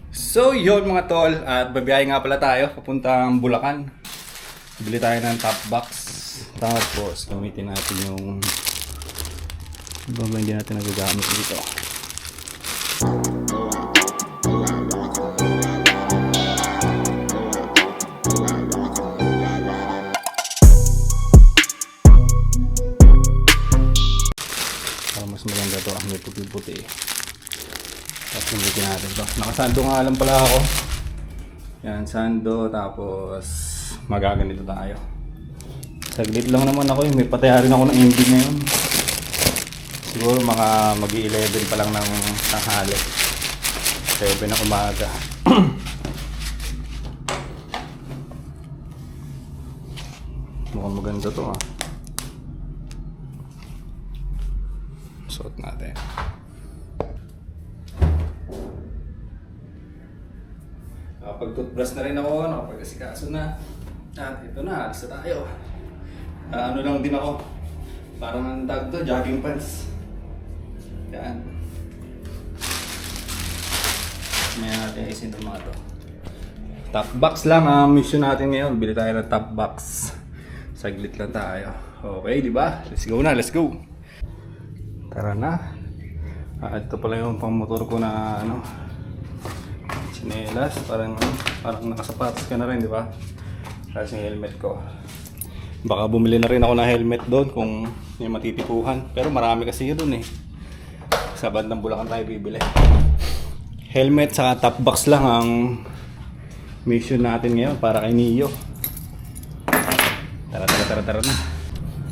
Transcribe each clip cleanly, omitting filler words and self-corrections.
So yun mga tol, at babiyahe nga pala tayo papuntang Bulacan. Bili tayo ng top box. Tapos gamitin natin yung iba ba hindi natin nagagamit dito. Para mas maganda to, may puti-puti. Tapos gamitin natin to. Nakasando nga lang pala ako. Yan, sando. Tapos magaganito tayo. Saglit lang naman ako, may pataya rin ako ng engine ngayon. Siguro mga mag-11 pa lang ng tanghali. 7 na umaga. Mukhang maganda to ha. Suot natin. Nakapag-toothbrush na rin ako, nakapag-asikaso na. At ito na, alis na tayo. Ano lang din ako, parang ang tag to, jogging pants. Yan. May natin isin itong mga to. Top box lang ang mission natin ngayon. Bili tayo ng top box. Saglit lang tayo. Okay, di ba? Let's go na, let's go. Tara na. Ito pala yung pang motor ko na ano, chinelas. Parang nakasapatos ka na rin, di ba? Tapos yung helmet ko. Baka bumili na rin ako ng helmet doon kung may matitipuhan. Pero marami kasi yun doon eh. Sa bandang Bulacan tayo bibili. Helmet saka top box lang ang mission natin ngayon para kay Neo. Tara na.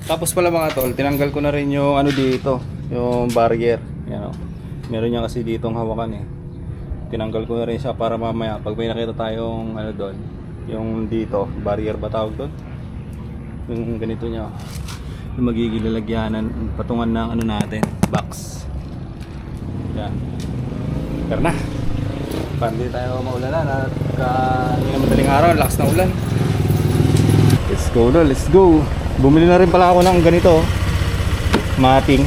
Tapos pala mga tol, tinanggal ko na rin yung ano dito, yung barrier. Yan o. Meron niya kasi ditong hawakan eh. Tinanggal ko na rin siya para mamaya pag may nakita tayong ano doon, yung dito, barrier ba tawag doon? Yung ganito niya, yung magiging lalagyanan, patungan ng ano natin, box. Yan. Tara na. Para hindi tayo maulanan at hindi na madaling araw, lakas na ulan. Let's go na, let's go. Bumili na rin pala ako ng ganito, mating.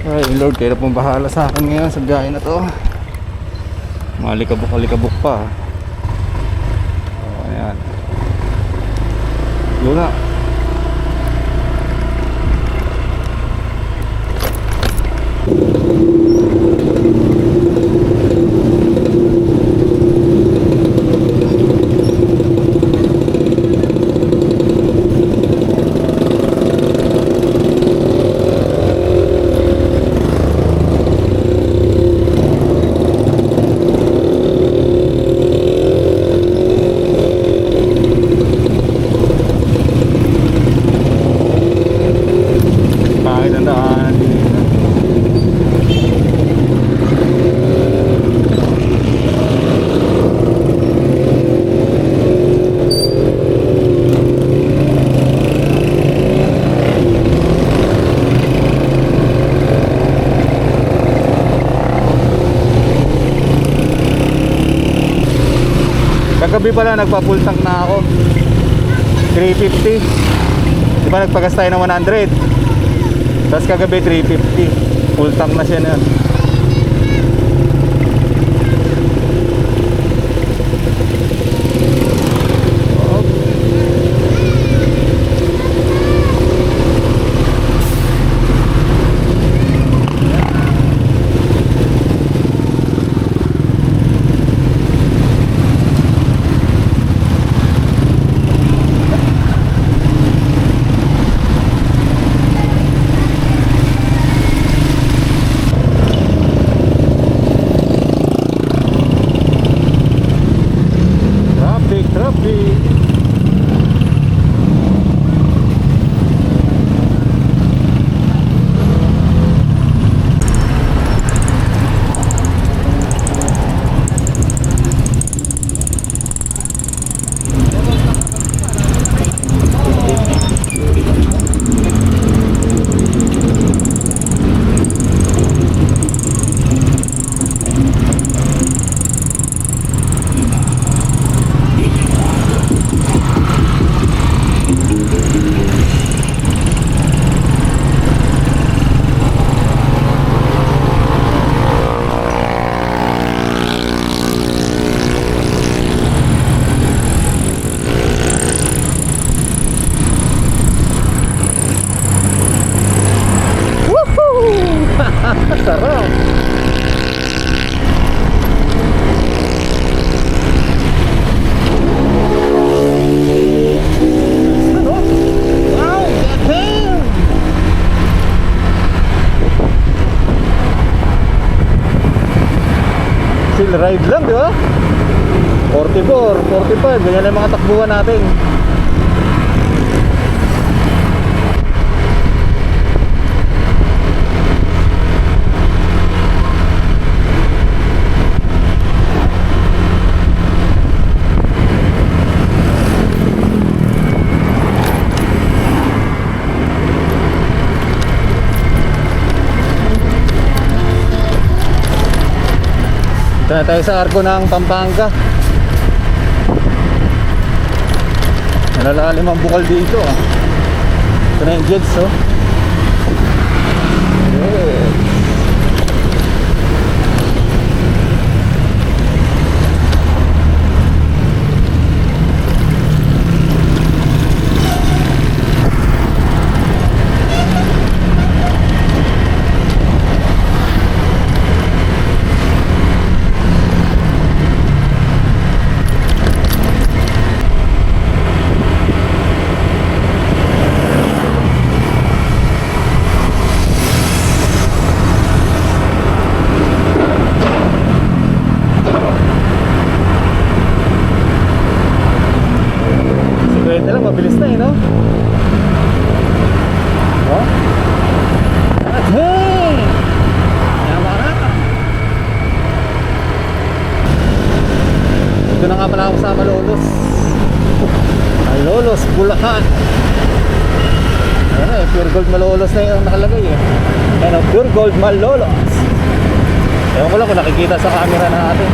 Ay Lord, kayo na pong bahala sa akin ngayon sa biyahe na to. Malikabok pa. Ayan. Yun na. Kagabi pala nagpa-full tank na ako 350. Diba nagpagas tayo ng 100. Tapos kagabi 350. Full tank na siya na. ride lang, di ba? 44, 45, ganyan lang yung mga takbuhan natin. Ito na tayo sa arko ng Pampanga. Malalalim ang bukal dito ah. Ito na yung Jeds oh. Yes. Mabilis na eh, no? Oh? At hey! Yawa na! Ito na nga pala ako sa Malolos. Malolos, Bulacan. Ano eh, Pure Gold Malolos na yung nakalagay eh. Ano, Pure Gold Malolos. Ewan ko lang kung nakikita sa camera natin.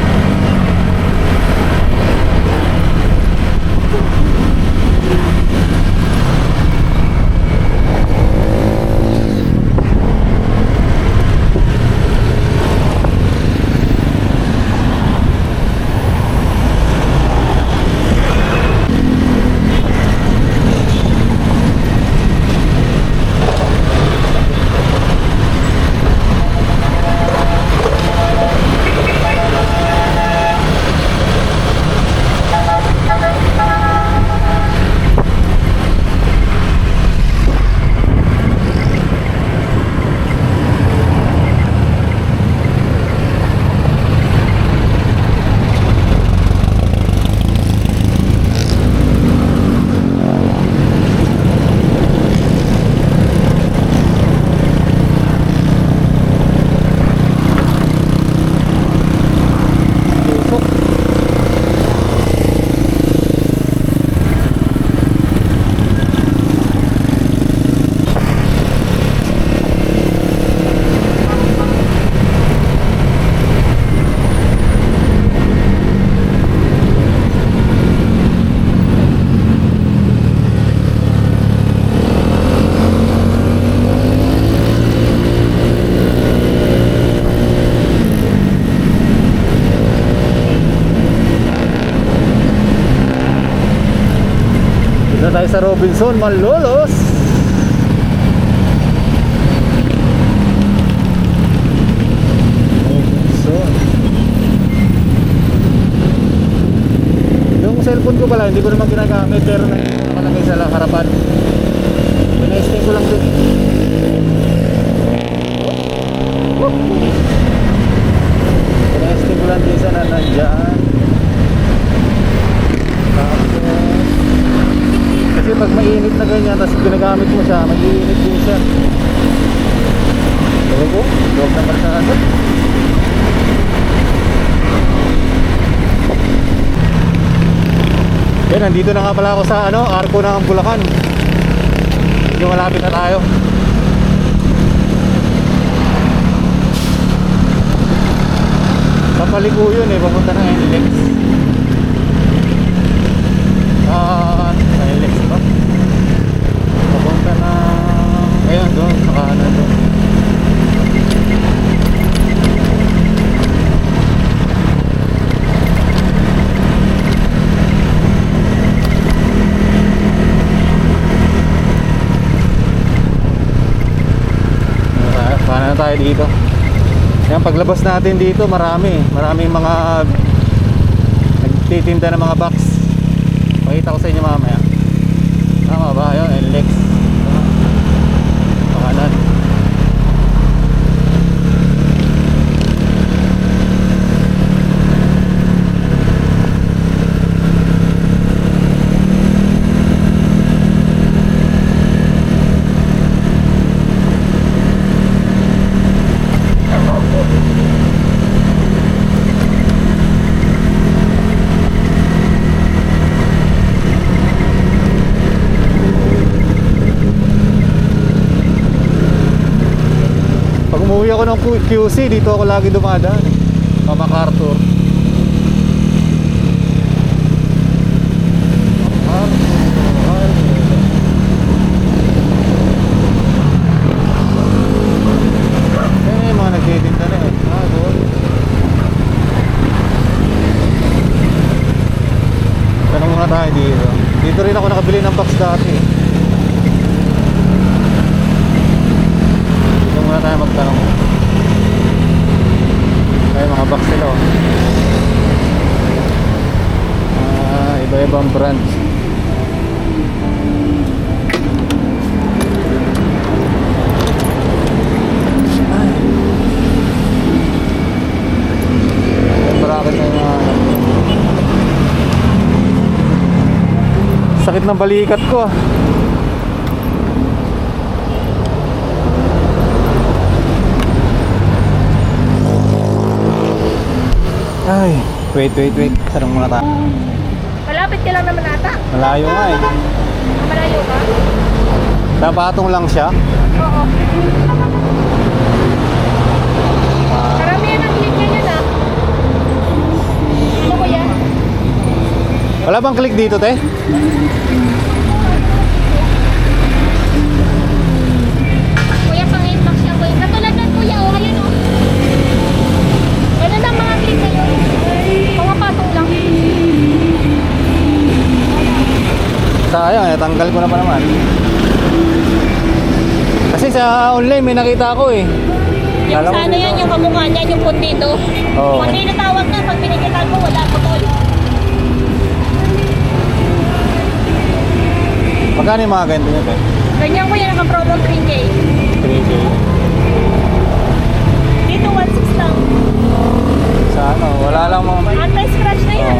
Dito tayo sa Robinson, Malolos. Robinson. Yung cellphone ko pala, hindi ko naman ginagamit, pero nakalagay sa harapan. Pina-stay ko lang dun. Pina-stay ko lang din sa nandyan. Kasi pag mainit na ganyan, tapos ginagamit mo siya, mag-iinit din siya. Logo, loob ng marsada. Yan, nandito na nga pala ako sa arko ng Bulacan. Medyo malapit na tayo. Papaliko yun eh, papunta na NLEX. NLEX ba? Papunta na ayun doon, sa kanan doon. Paano na tayo dito? Yan, paglabas natin dito, maraming mga nagtitinda ng mga box. Pakita ko sa inyo mamaya. Tama ba? Ayun, NLEX. Pakanan. Uuwi ako ng QC, dito ako lagi dumadaan. Pa MacArthur. Eh, mga nagtitinda na eh. Doon. Tanong muna tayo dito. Dito rin ako nakabili ng box dati. Dito muna tayo magtanong. Ay, mga box nila oh. Iba-ibang brands. Ay. Bracket na yung mga sakit ng balikat ko ah. Ay, wait. Sarang muna tayo. Malapit ka lang naman ata. Malayo nga eh. Malayo ka? Napatong lang siya. Oo. Karamihan ang click niya yun ah. Ano ko yan? Wala bang click dito, te? Kuya, pang 8 bucks yan kuya. Katulad ng kuya, oh, ayun oh. Ganun ang mga click na yun. Mga patong lang. Sayang, natanggal ko na pa naman. Kasi sa online may nakita ako eh. Yung Kala ko sana dito. yan, yung kamukha niya, yung pundido. Oo. Pundi na tawag na, pag pinigitan mo, wala ko tol. Magkano yung mga ganito nyo, te? Ganyan kuya, naka-promo 3K. 3K. Dito 1.6 lang. Sa ano, wala lang mga... Anti-scratch na yan.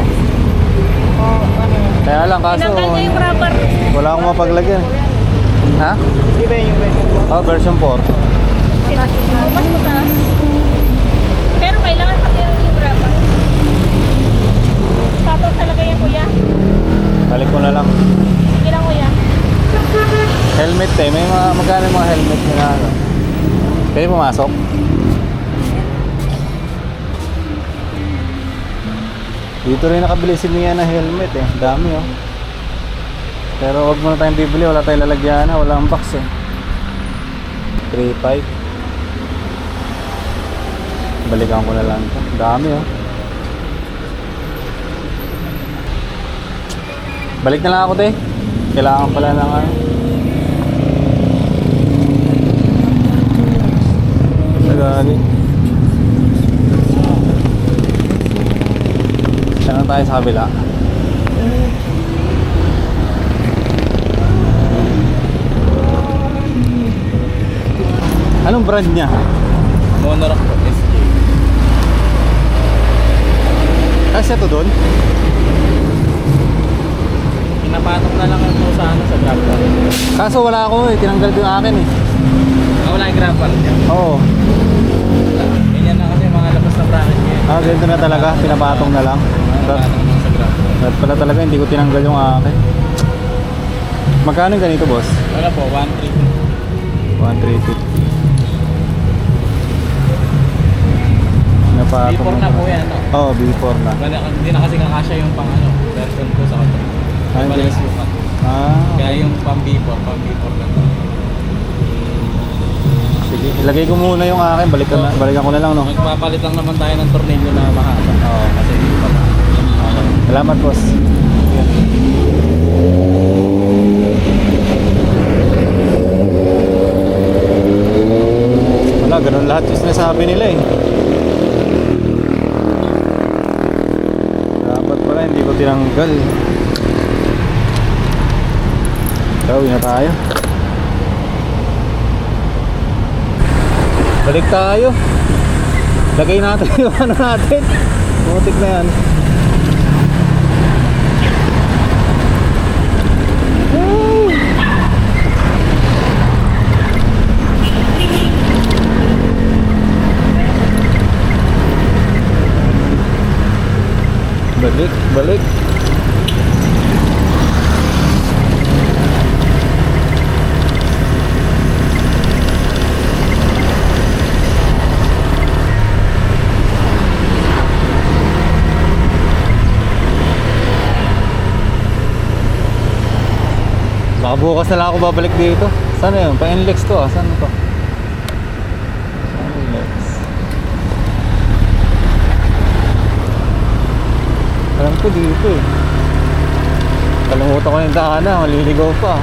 Kaya lang kaso, Tinanggal niya yung rubber. wala akong mapaglagyan. Ha? Iba yung version po. Oh, version 4. Mas mataas. Pero kailangan pati yung rubber. Tapos talaga yan kuya. Balik ko na lang. Sige lang kuya. Helmet eh, may mga magkano yung mga helmet na ano. Pwede pumasok? Dito rin nakabili si Mia ng helmet eh. Dami oh. Pero wag muna tayong bibili, wala tayong lalagyan na, wala ang box eh. 3.5. Balikan ko na lang ito. Dami oh. Balik na lang ako, te. Kailangan pala ng ano. Sagali. Saan tayo sa kabila? Anong brand niya? Monarch po, SJ. Kasi ito doon? Pinapatok na lang ito sa ano, sa grab car. Kaso wala ako eh, tinanggal ko yung akin eh. Wala yung grab car niya. Oo. Ganyan na kasi mga labas na bracket niya. Ganito na talaga, pinapatong na lang. Pinapatok na sa grab car. Dapat pala talaga hindi ko tinanggal yung akin. Magkano yung ganito, boss? Wala po, 1.3. 1,350. Napatong Before na po yan, no? Oo, before na. Hindi na kasi kakasya yung pang ano, version ko sa auto. Ah, Iba hindi. lang sukat. Kaya yung pang before lang to. Sige, ilagay ko muna yung akin, balikan ko na lang, no? Magpapalit lang naman tayo ng tornilyo na mahaba. Oo. Kasi hindi pa na. Okay. Salamat, boss. Wala, ganun lahat yung sinasabi nila eh. Dapat pala, hindi ko tinanggal. Uwi na tayo. Balik tayo. Lagay natin yung ano natin. Putik na yan. Balik. Baka bukas na lang ako babalik dito. Saan na yun? Pa-NLEX to ah. Saan to? NLEX. Alam ko dito eh. Kalimutan ko na yung daanan. Maliligaw pa.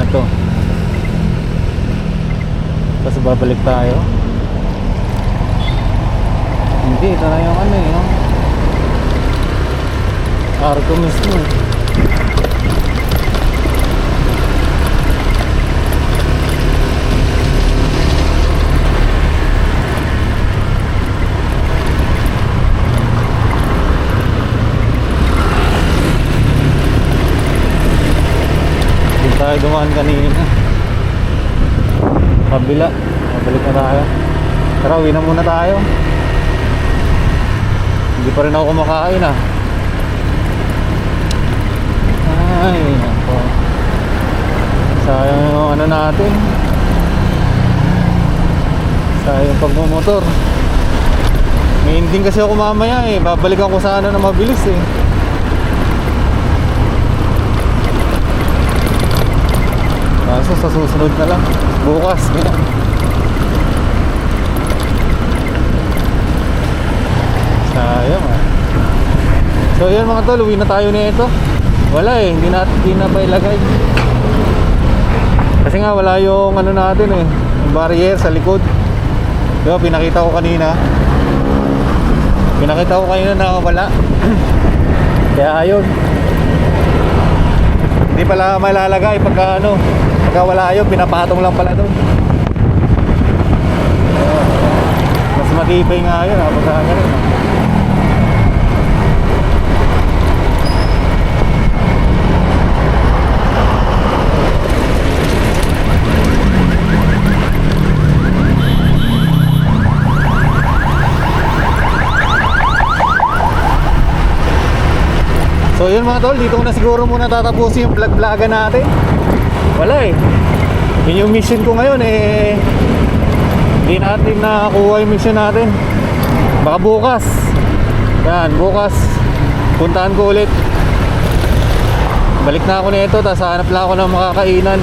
To. Tapos babalik tayo. Hindi, ito na yung ano eh, yung Arco mismo. Tayo dumaan kanina kabila, mabalik na tayo. Tara, uwi na muna tayo. Hindi pa rin ako kumakain ah. Ay nako, sayang yung ano natin, sayang yung pagmumotor. May ending kasi ako mamaya eh. Babalikan ko sana na mabilis eh. Kaso sa susunod na lang, bukas ganyan. Sayang ah. So yan mga tol, uwi na tayo nito. Wala eh, hindi na pa ilagay. Kasi nga wala yung ano natin eh, yung barrier sa likod. Diba pinakita ko kanina na wala. Kaya ayun, hindi pala malalagay pagka ano, pagka wala yun, pinapatong lang pala doon. Mas matibay nga yun ha, pagka ganun. So yun mga tol, dito ko na siguro muna tatapusin yung vlog-vlogan natin. Wala eh, yun yung mission ko ngayon eh. Hindi natin nakakuha yung mission natin. Baka bukas. Yan, bukas puntahan ko ulit. Balik na ako nito, tapos hanap lang ako ng makakainan.